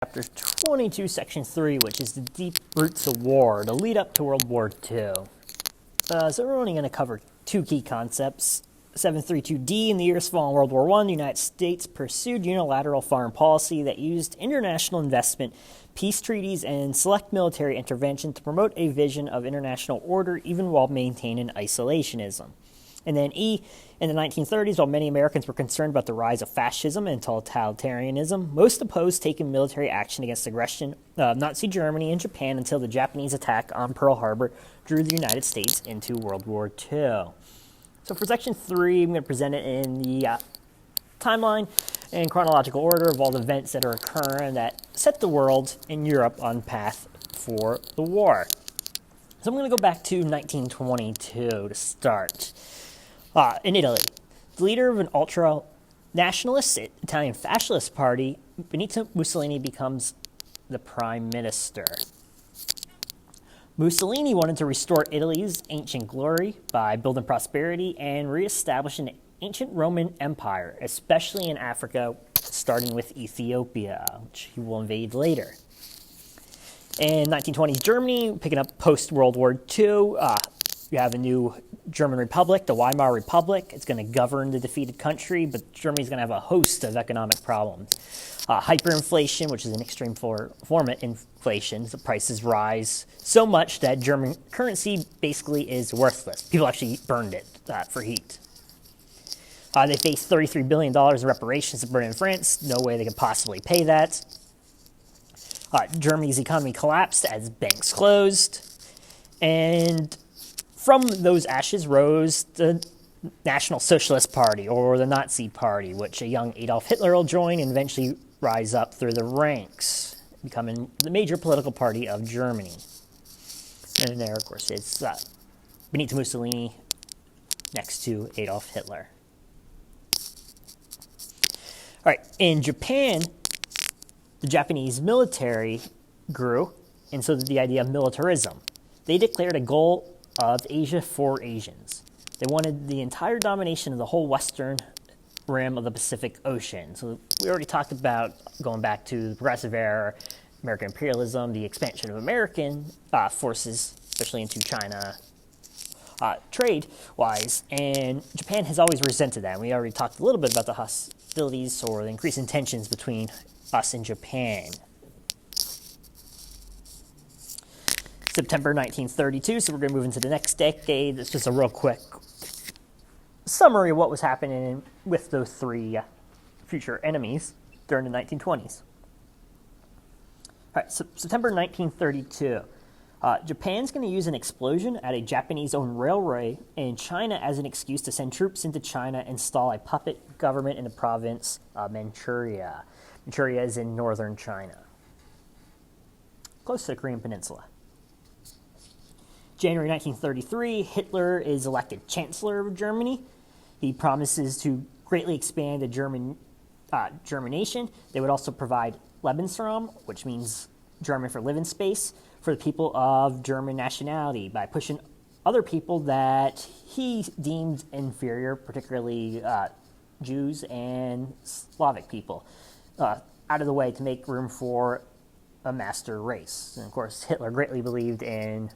Chapter 22, Section 3, which is the Deep Roots of War, the lead up to World War II. So we're only going to cover two key concepts. 732D, in the years following World War I, the United States pursued unilateral foreign policy that used international investment, peace treaties, and select military intervention to promote a vision of international order even while maintaining isolationism. And then E, in the 1930s, while many Americans were concerned about the rise of fascism and totalitarianism, most opposed taking military action against aggression of Nazi Germany and Japan until the Japanese attack on Pearl Harbor drew the United States into World War II. So for Section 3, I'm going to present it in the timeline and chronological order of all the events that are occurring that set the world and Europe on path for the war. So I'm going to go back to 1922 to start. In Italy, the leader of an ultra-nationalist Italian fascist party, Benito Mussolini, becomes the prime minister. Mussolini wanted to restore Italy's ancient glory by building prosperity and reestablishing the ancient Roman Empire, especially in Africa, starting with Ethiopia, which he will invade later. In 1920s Germany, picking up post-World War II, you have a new German Republic, the Weimar Republic. It's going to govern the defeated country, but Germany's going to have a host of economic problems. Hyperinflation, which is an extreme form of inflation. The prices rise so much that German currency basically is worthless. People actually burned it for heat. They face $33 billion in reparations to Britain and France. No way they could possibly pay that. Germany's economy collapsed as banks closed. And from those ashes rose the National Socialist Party, or the Nazi Party, which a young Adolf Hitler will join and eventually rise up through the ranks, becoming the major political party of Germany. And there, of course, is Benito Mussolini next to Adolf Hitler. All right, in Japan, the Japanese military grew, and so did the idea of militarism. They declared a goal of Asia for Asians. They wanted the entire domination of the whole western rim of the Pacific Ocean. So we already talked about going back to the Progressive Era, American imperialism, the expansion of American forces, especially into China, trade-wise, and Japan has always resented that. We already talked a little bit about the hostilities or the increasing tensions between us and Japan. September 1932, so we're going to move into the next decade. It's just a real quick summary of what was happening with those three future enemies during the 1920s. All right, so September 1932. Japan's going to use an explosion at a Japanese-owned railway in China as an excuse to send troops into China and install a puppet government in the province of Manchuria. Manchuria is in northern China, close to the Korean Peninsula. January 1933, Hitler is elected Chancellor of Germany. He promises to greatly expand the German nation. They would also provide Lebensraum, which means German for living space, for the people of German nationality by pushing other people that he deemed inferior, particularly Jews and Slavic people, out of the way to make room for a master race. And of course, Hitler greatly believed in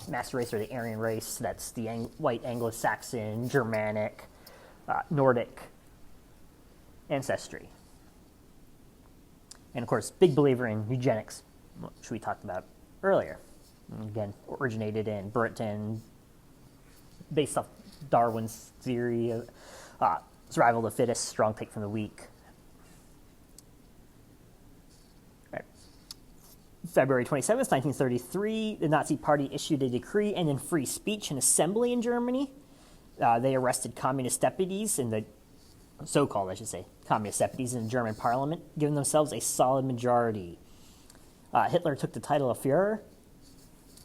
master race, or the Aryan race. That's the white Anglo-Saxon, Germanic, Nordic ancestry. And of course, big believer in eugenics, which we talked about earlier. And again, originated in Britain, based off Darwin's theory of survival of the fittest, strong take from the weak. February 27th, 1933, the Nazi Party issued a decree ending free speech and assembly in Germany. They arrested communist deputies in the so-called, I should say, communist deputies in the German parliament, giving themselves a solid majority. Hitler took the title of Führer.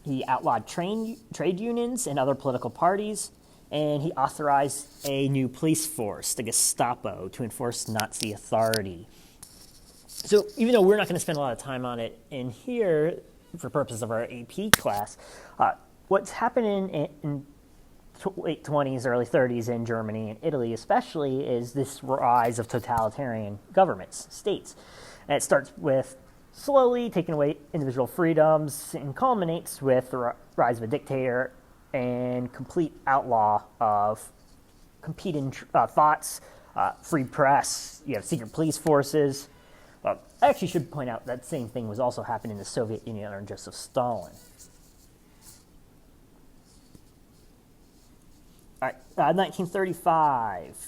He outlawed trade unions and other political parties, and he authorized a new police force, the Gestapo, to enforce Nazi authority. So even though we're not going to spend a lot of time on it in here for purposes of our AP class, what's happening in late 20s, early 30s in Germany and Italy especially is this rise of totalitarian governments, states. And it starts with slowly taking away individual freedoms, and culminates with the rise of a dictator and complete outlaw of competing thoughts, free press, you have secret police forces. I actually should point out that same thing was also happening in the Soviet Union under Joseph Stalin. All right, 1935.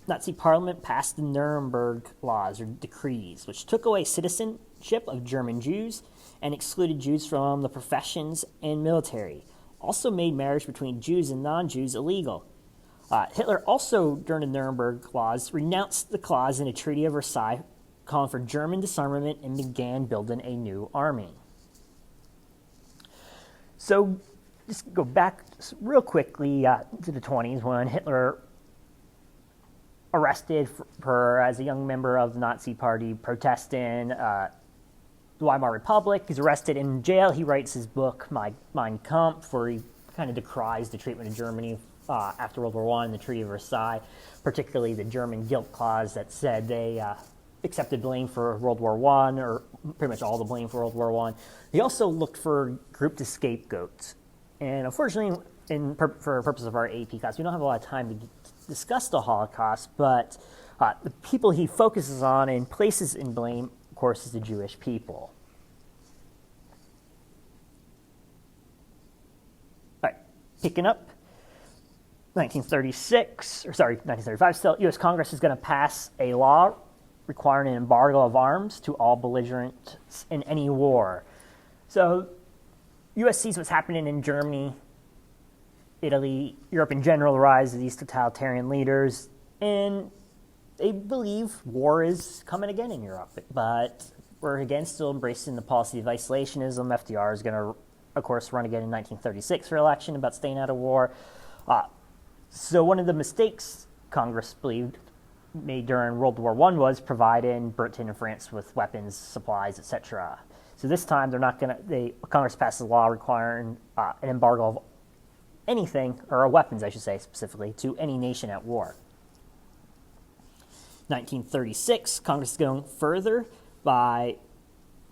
Nazi Parliament passed the Nuremberg laws or decrees, which took away citizenship of German Jews and excluded Jews from the professions and military. Also made marriage between Jews and non-Jews illegal. Hitler also, during the Nuremberg laws, renounced the clause in the Treaty of Versailles calling for German disarmament and began building a new army. So just go back real quickly to the 20s when Hitler arrested as a young member of the Nazi Party protesting the Weimar Republic. He's arrested in jail. He writes his book, Mein Kampf, where he kind of decries the treatment of Germany after World War I and the Treaty of Versailles, particularly the German guilt clause that said they accepted blame for World War I, or pretty much all the blame for World War I. He also looked for grouped scapegoats. And unfortunately, for purposes of our AP class, we don't have a lot of time to discuss the Holocaust, but the people he focuses on and places in blame, of course, is the Jewish people. All right, picking up, 1935 still, U.S. Congress is going to pass a law requiring an embargo of arms to all belligerents in any war. So, U.S. sees what's happening in Germany, Italy, Europe in general, the rise of these totalitarian leaders, and they believe war is coming again in Europe. But we're again still embracing the policy of isolationism. FDR is going to, of course, run again in 1936 for election about staying out of war. So one of the mistakes Congress believed made during World War I was providing Britain and France with weapons, supplies, etc. So this time they're not going to. Congress passes a law requiring an embargo of anything, or weapons, I should say, specifically, to any nation at war. 1936, Congress is going further by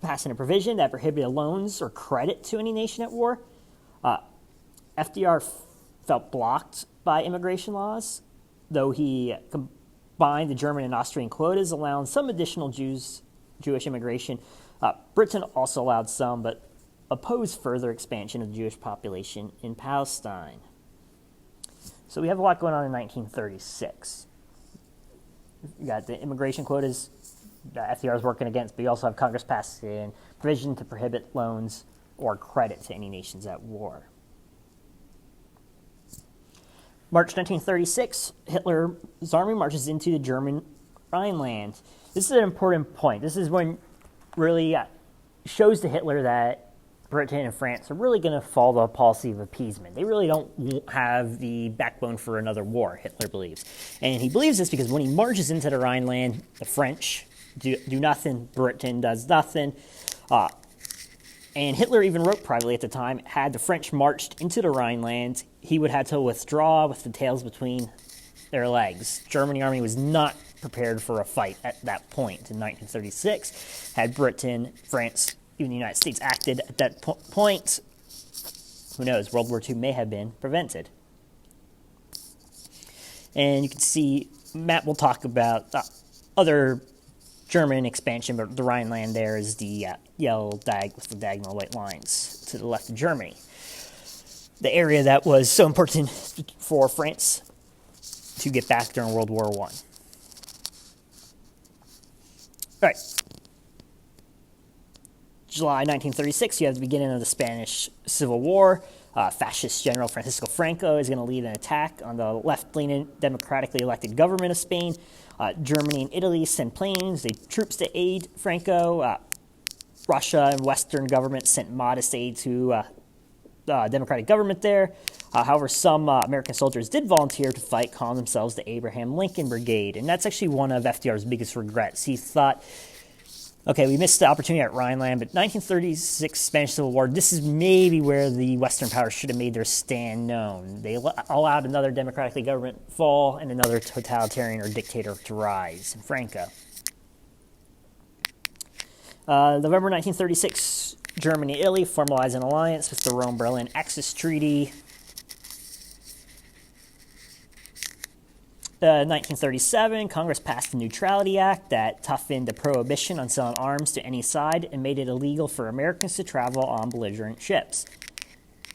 passing a provision that prohibited loans or credit to any nation at war. FDR felt blocked by immigration laws, though he combined the German and Austrian quotas, allowing some additional Jewish immigration. Britain also allowed some, but opposed further expansion of the Jewish population in Palestine. So we have a lot going on in 1936. You got the immigration quotas that FDR is working against, but you also have Congress passing provision to prohibit loans or credit to any nations at war. March 1936, Hitler's army marches into the German Rhineland. This is an important point. This is when really shows to Hitler that Britain and France are really going to follow the policy of appeasement. They really don't have the backbone for another war, Hitler believes. And he believes this because when he marches into the Rhineland, the French do nothing, Britain does nothing. And Hitler even wrote privately at the time, had the French marched into the Rhineland, he would have to withdraw with the tails between their legs. German army was not prepared for a fight at that point in 1936. Had Britain, France, even the United States acted at that point, who knows, World War II may have been prevented. And you can see, Matt will talk about other German expansion, but the Rhineland there is the yellow with the diagonal white lines to the left of Germany. The area that was so important for France to get back during World War I. All right. July 1936, you have the beginning of the Spanish Civil War. Fascist General Francisco Franco is going to lead an attack on the left-leaning, democratically elected government of Spain. Germany and Italy send planes, troops to aid Franco. Russia and Western governments sent modest aid to the democratic government there. However, some American soldiers did volunteer to fight, calling themselves the Abraham Lincoln Brigade. And that's actually one of FDR's biggest regrets. He thought, okay, we missed the opportunity at Rhineland, but 1936 Spanish Civil War, this is maybe where the Western powers should have made their stand known. They allowed another democratically government fall and another totalitarian or dictator to rise, Franco. November 1936, Germany, Italy formalized an alliance with the Rome-Berlin Axis Treaty. 1937, Congress passed the Neutrality Act that toughened the prohibition on selling arms to any side and made it illegal for Americans to travel on belligerent ships.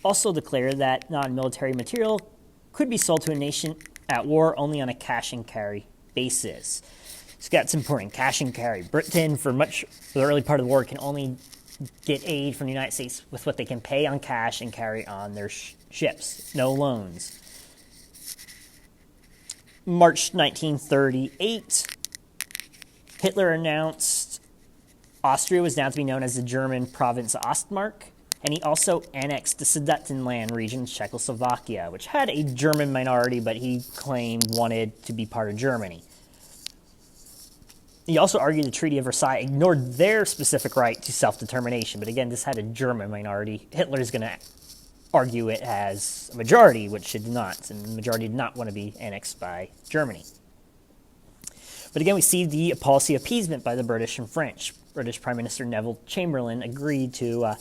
Also declared that non-military material could be sold to a nation at war only on a cash and carry basis. So that's important, cash and carry. Britain, for much of the early part of the war, can only get aid from the United States with what they can pay on cash and carry on their ships. No loans. March 1938, Hitler announced Austria was now to be known as the German province Ostmark, and he also annexed the Sudetenland region, Czechoslovakia, which had a German minority, but he claimed wanted to be part of Germany. He also argued the Treaty of Versailles ignored their specific right to self-determination, but again, this had a German minority. Hitler's going to argue it as a majority, which it did not, and the majority did not want to be annexed by Germany. But again, we see the policy of appeasement by the British and French. British Prime Minister Neville Chamberlain agreed to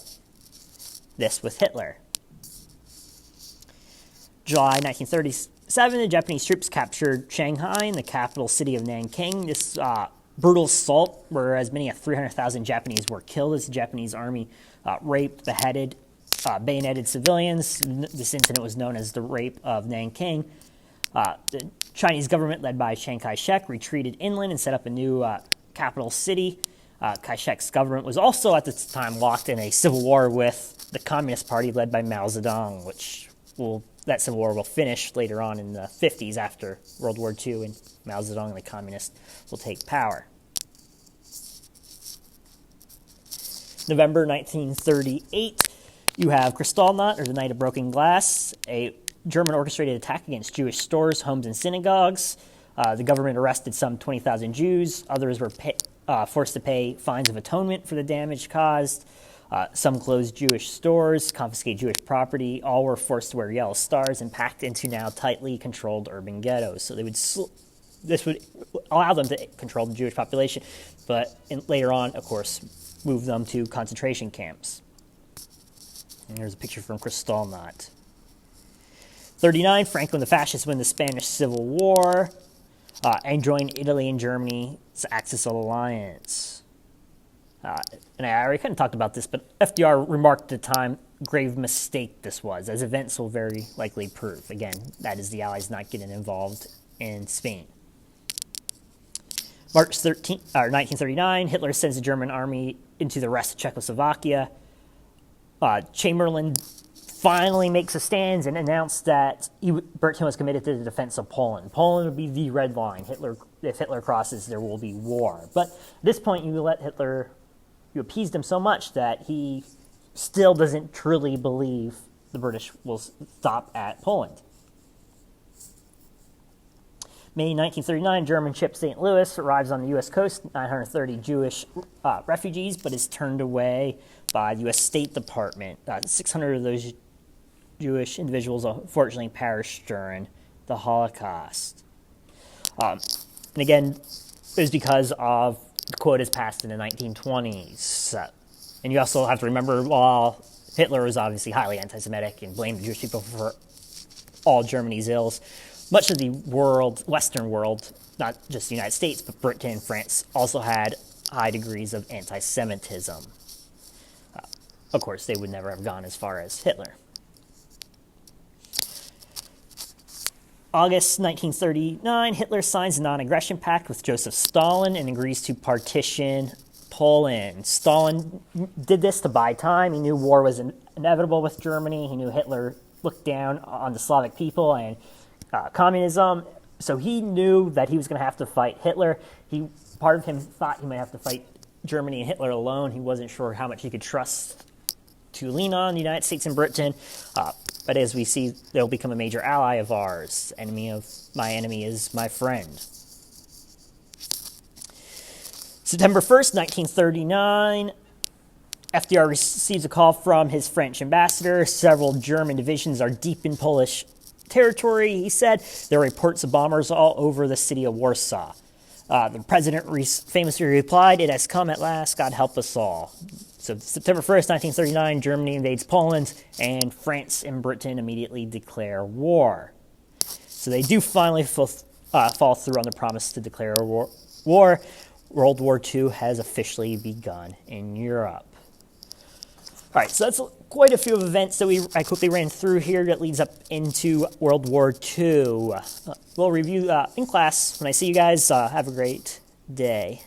this with Hitler. July 1937, the Japanese troops captured Shanghai and the capital city of Nanking. This brutal assault, where as many as 300,000 Japanese were killed as the Japanese army raped, beheaded, bayoneted civilians. This incident was known as the Rape of Nanking. The Chinese government, led by Chiang Kai-shek, retreated inland and set up a new capital city. Kai-shek's government was also at this time locked in a civil war with the Communist Party, led by Mao Zedong, that civil war will finish later on in the 50s after World War II, and Mao Zedong and the Communists will take power. November 1938, you have Kristallnacht, or the Night of Broken Glass, a German orchestrated attack against Jewish stores, homes, and synagogues. The government arrested some 20,000 Jews. Others were forced to pay fines of atonement for the damage caused. Some closed Jewish stores, confiscated Jewish property. All were forced to wear yellow stars and packed into now tightly controlled urban ghettos. So this would allow them to control the Jewish population, but later on, of course, move them to concentration camps. And here's a picture from Kristallnacht. 39, Franco and the fascists win the Spanish Civil War and join Italy and Germany's Axis alliance. And I already kind of talked about this, but FDR remarked at the time, grave mistake this was, as events will very likely prove. Again, that is the Allies not getting involved in Spain. March 1939, Hitler sends the German army into the rest of Czechoslovakia. Chamberlain finally makes a stand and announced that Britain was committed to the defense of Poland. Poland would be the red line. If Hitler crosses, there will be war. But at this point, you appeased him so much that he still doesn't truly believe the British will stop at Poland. May 1939, German ship St. Louis arrives on the U.S. coast, 930 Jewish refugees, but is turned away by the U.S. State Department. 600 of those Jewish individuals unfortunately perished during the Holocaust. And again, it was because of the quotas passed in the 1920s. And you also have to remember, while Hitler was obviously highly anti-Semitic and blamed the Jewish people for all Germany's ills, much of the Western world, not just the United States, but Britain and France, also had high degrees of anti-Semitism. Of course, they would never have gone as far as Hitler. August 1939, Hitler signs a non-aggression pact with Joseph Stalin and agrees to partition Poland. Stalin did this to buy time. He knew war was inevitable with Germany. He knew Hitler looked down on the Slavic people and communism. So he knew that he was going to have to fight Hitler. Part of him thought he might have to fight Germany and Hitler alone. He wasn't sure how much he could trust to lean on the United States and Britain. But as we see, they'll become a major ally of ours. Enemy of my enemy is my friend. September 1st, 1939, FDR receives a call from his French ambassador. Several German divisions are deep in Polish territory, he said. There are reports of bombers all over the city of Warsaw. The president famously replied, "It has come at last, God help us all." So September 1st, 1939, Germany invades Poland, and France and Britain immediately declare war. So they do finally fall through on the promise to declare a war. World War II has officially begun in Europe. All right, so that's quite a few events that I quickly ran through here that leads up into World War II. We'll review in class. When I see you guys, have a great day.